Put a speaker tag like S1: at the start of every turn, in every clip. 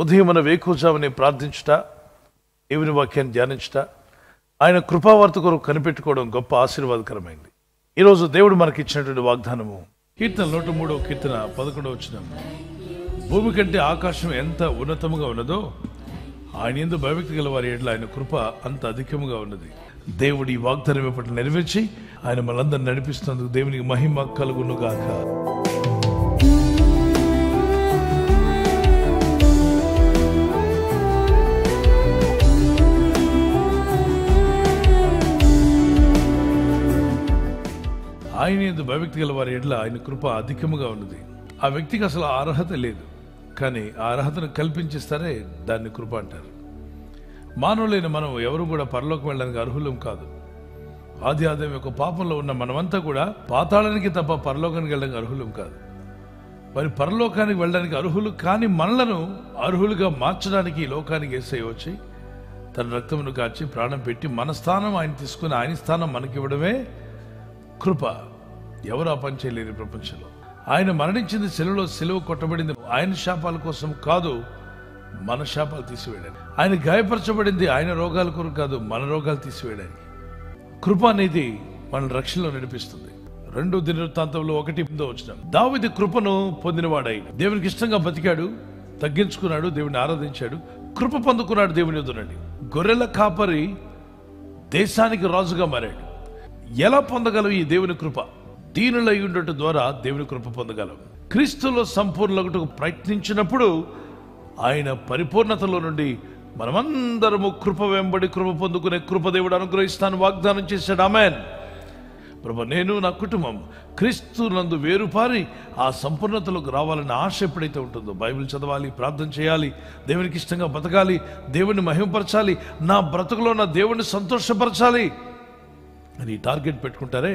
S1: ఉదయమున వేకువజామునే ప్రార్థించుట, దేవుని వాక్యాన్ని ధ్యానించుట, ఆయన కృపావార్త కొరకు కనిపెట్టుకోవడం గొప్ప ఆశీర్వాదకరమైంది. ఈరోజు దేవుడు మనకి ఇచ్చినటువంటి వాగ్దానము కీర్తన 103వ కీర్తన 11వ వచనం. భూమి కంటే ఆకాశం ఎంత ఉన్నతముగా ఉన్నదో ఆయన యందు భయభక్తి గల వారి ఎడల ఆయన కృప అంత అధికముగా ఉన్నది. దేవుడు ఈ వాగ్దానం ఎప్పటి నెరవేర్చి ఆయన మనందరిని నడిపిస్తున్నందుకు దేవునికి మహిమ కలుగును గాక. ఆయన యందు భయభక్తి గల వారి ఎడల ఆయన కృప అధికముగా ఉన్నది. ఆ వ్యక్తికి అసలు అర్హత లేదు, కానీ ఆ అర్హతను కల్పించిస్తారే దాన్ని కృప అంటారు. మానవులైన మనం ఎవరు కూడా పరలోకం వెళ్ళడానికి అర్హులం కాదు. ఆది యొక్క పాపంలో ఉన్న మనమంతా కూడా పాతాళానికి తప్ప పరలోకానికి వెళ్ళడానికి అర్హులం కాదు. మరి పరలోకానికి వెళ్ళడానికి అర్హులు కానీ మనలను అర్హులుగా మార్చడానికి ఈ లోకానికి యేసయ్య వచ్చి తన రక్తమును కాచి ప్రాణం పెట్టి మన స్థానం ఆయన తీసుకుని ఆయన స్థానం మనకివ్వడమే కృప. ఎవరు ఆ పని చేయలేరు ప్రపంచంలో. ఆయన మరణించింది శిలువలో, సిలువ కొట్టబడింది ఆయన శాపాల కోసం కాదు, మన శాపాలు తీసివేయడానికి. ఆయన గాయపరచబడింది ఆయన రోగాల కొరకు కాదు, మన రోగాలు తీసివేయడానికి. కృప అనేది మన రక్షణలో నడిపిస్తుంది. 2 దినవృత్తాంతంలో 1:8 వచనం. దావీదు కృపను పొందినవాడై దేవునికి ఇష్టంగా బతికాడు, తగ్గించుకున్నాడు, దేవుని ఆరాధించాడు, కృప పొందుకున్నాడు దేవుని ఎదురునండి. గొర్రెల కాపరి దేశానికి రాజుగా మారాడు. ఎలా పొందగలవు ఈ దేవుని కృప? దీనులై ఉండటం ద్వారా దేవుని కృప పొందగలవు. క్రీస్తులో సంపూర్ణులకు ప్రయత్నించినప్పుడు ఆయన పరిపూర్ణతలో నుండి మనమందరము కృప వెంబడి కృప పొందుకునే కృప దేవుడు అనుగ్రహిస్తాను వాగ్దానం చేశాడు. ఆమేన్. ప్రభు, నేను నా కుటుంబం క్రీస్తు నందు వేరుపారి ఆ సంపూర్ణతలోకి రావాలని ఆశ ఎప్పుడైతే ఉంటుందో, బైబిల్ చదవాలి, ప్రార్థన చేయాలి, దేవునికి ఇష్టంగా బతకాలి, దేవుని మహిమపరచాలి, నా బ్రతుకులో నా దేవుని సంతోషపరచాలి అని టార్గెట్ పెట్టుకుంటారే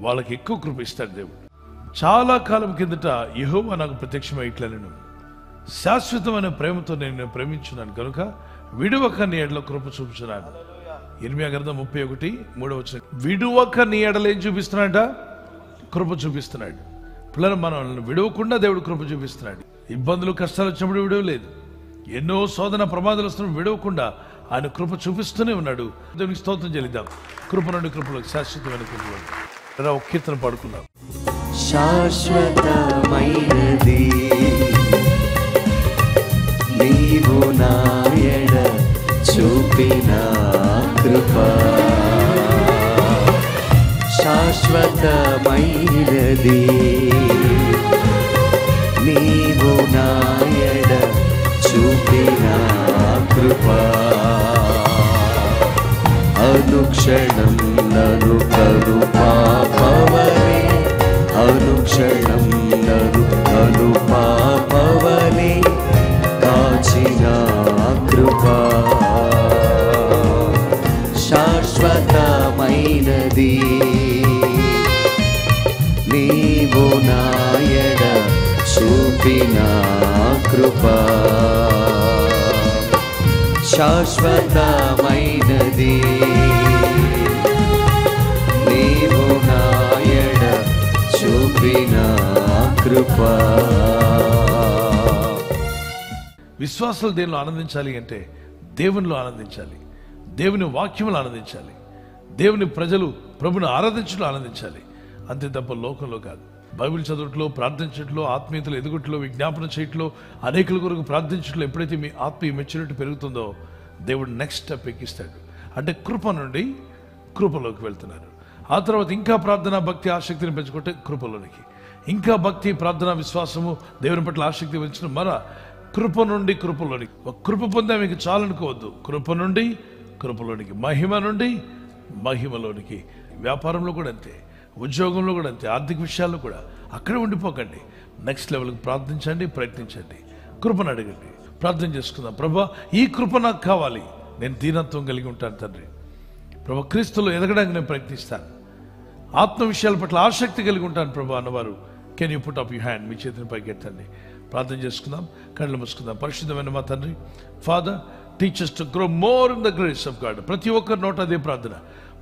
S1: వాళ్ళకి ఎక్కువ కృప ఇస్తాడు దేవుడు. చాలా కాలం కిందట యెహోవా నాకు ప్రత్యక్షమై ఇట్లా, నేను శాశ్వతమైన ప్రేమతో నేను ప్రేమించున్నాను కనుక విడువక నీ ఎడల కృప చూపించున్నాను. ఇర్మియా గ్రంథం 31:3 విడువక నీ ఎడల ఏం చూపిస్తున్నాడ? కృప చూపిస్తున్నాడు. పిల్లలు మనల్ని విడవకుండా దేవుడు కృప చూపిస్తున్నాడు. ఇబ్బందులు కష్టాలు వచ్చినప్పుడు విడవలేదు, ఎన్నో శోధన ప్రమాదాలు వస్తున్నప్పుడు విడవకుండా ఆయన కృప చూపిస్తూనే ఉన్నాడు. దేవునికి స్తోత్రం చెల్లిద్దాం. కృప నుండి కృపలో శాశ్వతమైన కృపలో ఒక కీర్తన పాడుకున్నాం.
S2: శాశ్వతమైనది నీవు నా ఎడ చూపిన కృప, శాశ్వతమైనది నీవు నా ఎడ చూపిన కృప, అనుక్షణం నను కరుపాపవలే, అనుక్షణం నను కరుపాపవలే కాచిన కృప, శాశ్వతమైనది నీవు నా ఎడ చూపిన కృప, శాశ్వతమైనది నీవు నా ఎడ చూపిన కృప.
S1: విశ్వాసాలు దేనిలో ఆనందించాలి అంటే దేవునిలో ఆనందించాలి, దేవుని వాక్యములు ఆనందించాలి, దేవుని ప్రజలు ప్రభుని ఆరాధించడంలో ఆనందించాలి, అంతే తప్ప లోకంలో కాదు. బైబిల్ చదువుట్లో, ప్రార్థించట్లో, ఆత్మీయతలు ఎదుగుట్లో, విజ్ఞాపన చేయట్లో, అనేకుల కొరకు ప్రార్థించట్లో ఎప్పుడైతే మీ ఆత్మీయ మెచ్యూరిటీ పెరుగుతుందో దేవుడు నెక్స్ట్ స్టెప్ ఎక్కిస్తాడు. అంటే కృప నుండి కృపలోకి వెళ్తున్నారు. ఆ తర్వాత ఇంకా ప్రార్థన, భక్తి, ఆసక్తిని పెంచుకుంటే కృపలోనికి, ఇంకా భక్తి, ప్రార్థన, విశ్వాసము, దేవుని పట్ల ఆసక్తి పెంచిన కృప నుండి కృపలోనికి. ఒక కృప పొందే మీకు చాలనుకోవద్దు. కృప నుండి కృపలోనికి, మహిమ నుండి మహిమలోనికి. వ్యాపారంలో కూడా అంతే, ఉద్యోగంలో కూడా అంతే, ఆర్థిక విషయాల్లో కూడా అక్కడే ఉండిపోకండి. నెక్స్ట్ లెవెల్కి ప్రార్థించండి, ప్రయత్నించండి, కృపను అడగండి, ప్రార్థన చేసుకుందాం. ప్రభా, ఈ కృప నాకు కావాలి, నేను దీనత్వం కలిగి ఉంటాను తండ్రి. ప్రభా, క్రీస్తులో ఎదగడానికి నేను ప్రయత్నిస్తాను, ఆత్మ విషయాల పట్ల ఆసక్తి కలిగి ఉంటాను ప్రభా అన్నవారు can you put up you hand? మీ చేతిని పైకి ఎత్తండి, ప్రార్థన చేసుకుందాం, కళ్ళు మూసుకుందాం. పరిశుద్ధమైన మా తండ్రి, father, teach us to grow more in the grace of God. ప్రతి ఒక్కరి నోట అదే ప్రార్థన.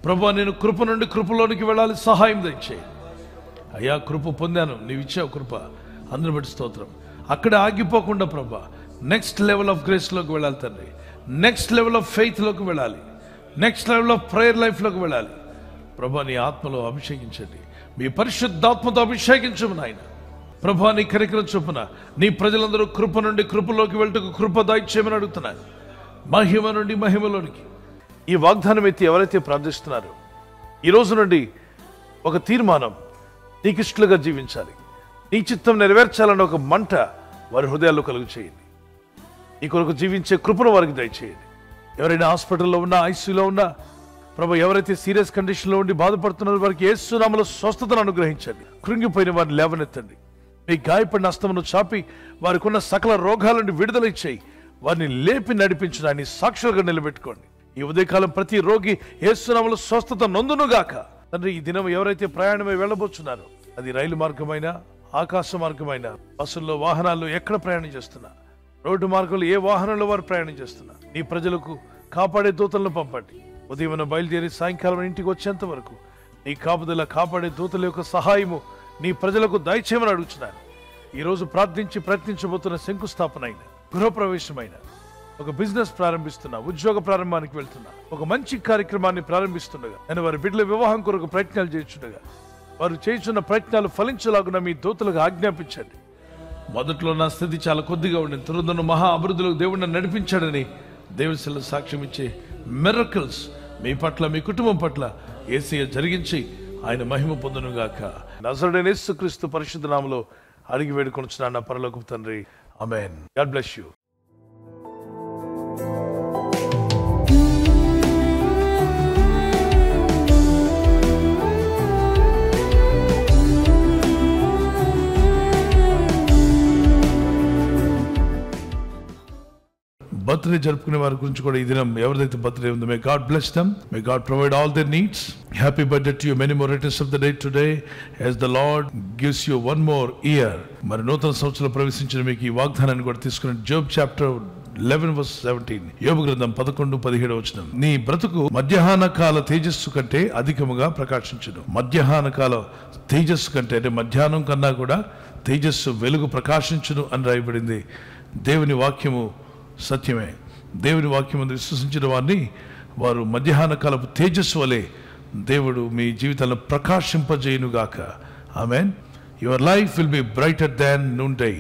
S1: ప్రభా, నేను కృప నుండి కృపలోనికి వెళ్ళాలి, సహాయం దయచేయి అయ్యా. కృప పొందాను, నీవు ఇచ్చావు కృప, అందరిని బట్టి స్తోత్రం. అక్కడే ఆగిపోకుండా ప్రభా, నెక్స్ట్ లెవెల్ ఆఫ్ గ్రేస్లోకి వెళ్ళాలి తండ్రి. నెక్స్ట్ లెవెల్ ఆఫ్ ఫెయిత్లోకి వెళ్ళాలి. నెక్స్ట్ లెవెల్ ఆఫ్ ప్రేయర్ లైఫ్లోకి వెళ్ళాలి. ప్రభా నీ ఆత్మలో అభిషేకించండి. మీ పరిశుద్ధాత్మతో అభిషేకించము నాయన. ప్రభా నీ కనికరం చొప్పున నీ ప్రజలందరూ కృప నుండి కృపలోకి వెళ్ళటకు కృప దయచేయమని అడుగుతున్నాను. మహిమ నుండి మహిమలోనికి ఈ వాగ్దానం ఎత్తి ఎవరైతే ప్రార్థిస్తున్నారో ఈ రోజు నుండి ఒక తీర్మానం, నీకు ఇష్టలుగా జీవించాలి, నీ చిత్తం నెరవేర్చాలన్న ఒక మంట వారి హృదయాల్లో కలుగు చేయండి. నీ కొరకు జీవించే కృపను వారికి దయచేయండి. ఎవరైనా హాస్పిటల్లో ఉన్నా, ఐసీయూలో ఉన్నా, ప్రభు ఎవరైతే సీరియస్ కండిషన్లో ఉండి బాధపడుతున్నారో వారికి యేసు నామములో స్వస్థతను అనుగ్రహించండి. కృంగిపోయిన వారిని లేవనెత్తండి. మీ గాయపడిన హస్తమును చాపి వారికి ఉన్న సకల రోగాల నుండి విడుదల ఇచ్చేయి. వారిని లేపి నడిపించిన ఆయన సాక్షులుగా నిలబెట్టుకోండి. ఈ ఉదయకాలం ప్రతి రోగి యేసు నామములో స్వస్థత నొందునుగాక. తండ్రి, ఈ దినం ఎవరైతే ప్రయాణమై వెళ్ళబోతున్నారో అది రైలు మార్గమైనా, ఆకాశ మార్గమైనా, బస్సుల్లో, వాహనాల్లో ఎక్కడ ప్రయాణం చేస్తున్నా, రోడ్డు మార్గంలో ఏ వాహనంలో వారు ప్రయాణం చేస్తున్నా, నీ ప్రజలకు కాపాడే దూతలను పంపండి. ఉదయం బయలుదేరి సాయంకాలం ఇంటికి వచ్చేంత వరకు నీ కాపుదల, కాపాడే దూతల యొక్క సహాయము నీ ప్రజలకు దయచేయమని అడుగుతున్నాను. ఈరోజు ప్రార్థించి ప్రయత్నించబోతున్న శంకుస్థాపన అయిన, గృహప్రవేశమైన, ఒక బిజినెస్ ప్రారంభిస్తున్నా, ఉద్యోగ ప్రారంభానికి వెళ్తున్నా, ఒక మంచి కార్యక్రమాన్ని ప్రారంభిస్తుండగా, నేను వారి బిడ్డల వివాహం కొరకు ప్రయత్నాలు చేస్తుండగా వారు చేస్తున్న ప్రయత్నాలు ఫలించలాగున మీ దూతలకు ఆజ్ఞాపించండి. మొదట్లో నా స్థితి చాలా కొద్దిగా ఉండింది, తురుదను మహా అభివృద్ధిలో దేవుడిని నడిపించాడని దేవుని సాక్ష్యం ఇచ్చే మిరకల్స్ మీ పట్ల, మీ కుటుంబం పట్ల యేసయ్య జరిగించి ఆయన మహిమ పొందునుగాక. నజరుడైన యేసుక్రీస్తు పరిశుద్ధ నామములో అడిగి వేడుకొనుచున్నాను నా పరలోకపు తండ్రి. ఆమేన్. God bless you. బర్త్డే జరుపుకునే వారి గురించి కూడా ఈ దినం ఎవరిదైతే బర్త్డే ఉందో, may God bless them, may God provide all their needs. Happy birthday to you, many more returns of the day today as the Lord gives you one more year. మరి నూతన సంవత్సరంలో ప్రవేశించిన మీకు ఈ వాగ్దానాన్ని కూడా తీసుకుని జోబ్ చాప్టర్ 11:17, యోబు గ్రంథం 11:17 నీ బ్రతుకు మధ్యాహ్న కాల తేజస్సు కంటే అధికముగా ప్రకాశించును. మధ్యాహ్న కాల తేజస్సు కంటే, అంటే మధ్యాహ్నం కన్నా కూడా తేజస్సు, వెలుగు ప్రకాశించును అని రాయబడింది. దేవుని వాక్యము సత్యమే. దేవుని వాక్యం విశ్వసించిన వారిని వారు మధ్యాహ్న కాలపు తేజస్సు వలె దేవుడు మీ జీవితాలను ప్రకాశింపజేయునుగాక. ఆమేన్. Your life will be brighter than noon day.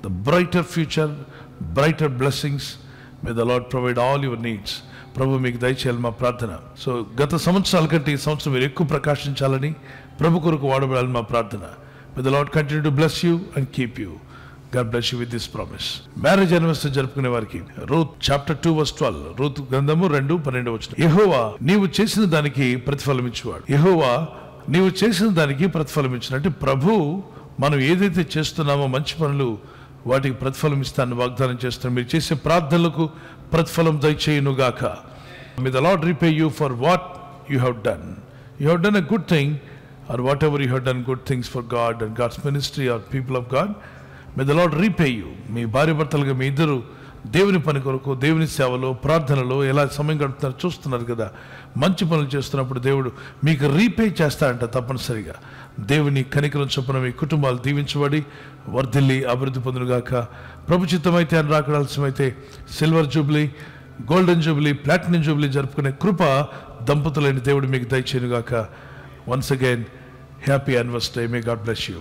S1: The brighter future, brighter blessings. May the Lord provide all your needs. ప్రభు మీకు దయచేయాలి మా ప్రార్థన. సో గత సంవత్సరాల కంటే ఈ సంవత్సరం మీరు ఎక్కువ ప్రకాశించాలని, ప్రభు కొరకు వాడబడాలని మా ప్రార్థన. మే the lord continue to bless you and keep you. God bless you with this promise. Marriage anniversary జరుపుకునే వారికి రూత్ చాప్టర్ 2:12, రూత్ గ్రంథము 2:12 యెహోవా నీవు చేసిన దానికి ప్రతిఫలం ఇచ్చేవాడు. యెహోవా నీవు చేసిన దానికి ప్రతిఫలం ఇచ్చిన, అంటే ప్రభు మనం ఏదైతే చేస్తున్నామో మంచి పనులు వాటికి ప్రతిఫలం ఇస్తానని వాగ్దానం చేస్తున్నాం. మీరు చేసే ప్రార్థనలకు ప్రతిఫలం దయచేయునుగాక. May the Lord repay you for what you have done. You have done a good thing, or whatever you have done good things for God and God's ministry or people of God. May the Lord repay you. మీ భార్య భర్తలుగా మీ ఇద్దరు దేవుని పని కొరకు, దేవుని సేవలో, ప్రార్థనలో ఎలా సమయం గడుపుతారో చూస్తున్నారు కదా. మంచి పనులు చేస్తున్నప్పుడు దేవుడు మీకు రీపే చేస్తాడంట తప్పనిసరిగా. దేవుని కనికరం చొప్పున మీ కుటుంబాలు దీవించబడి వర్ధిల్లి అభివృద్ధి పొందునుగాక. ప్రభు చిత్తమైతే అని రాకడాల్సిమైతే silver jubilee, golden jubilee, platinum jubilee జరుపుకునే కృప దంపతులైన దేవుడు మీకు దయచేయునుగాక. Once again happy anniversary. May God bless you.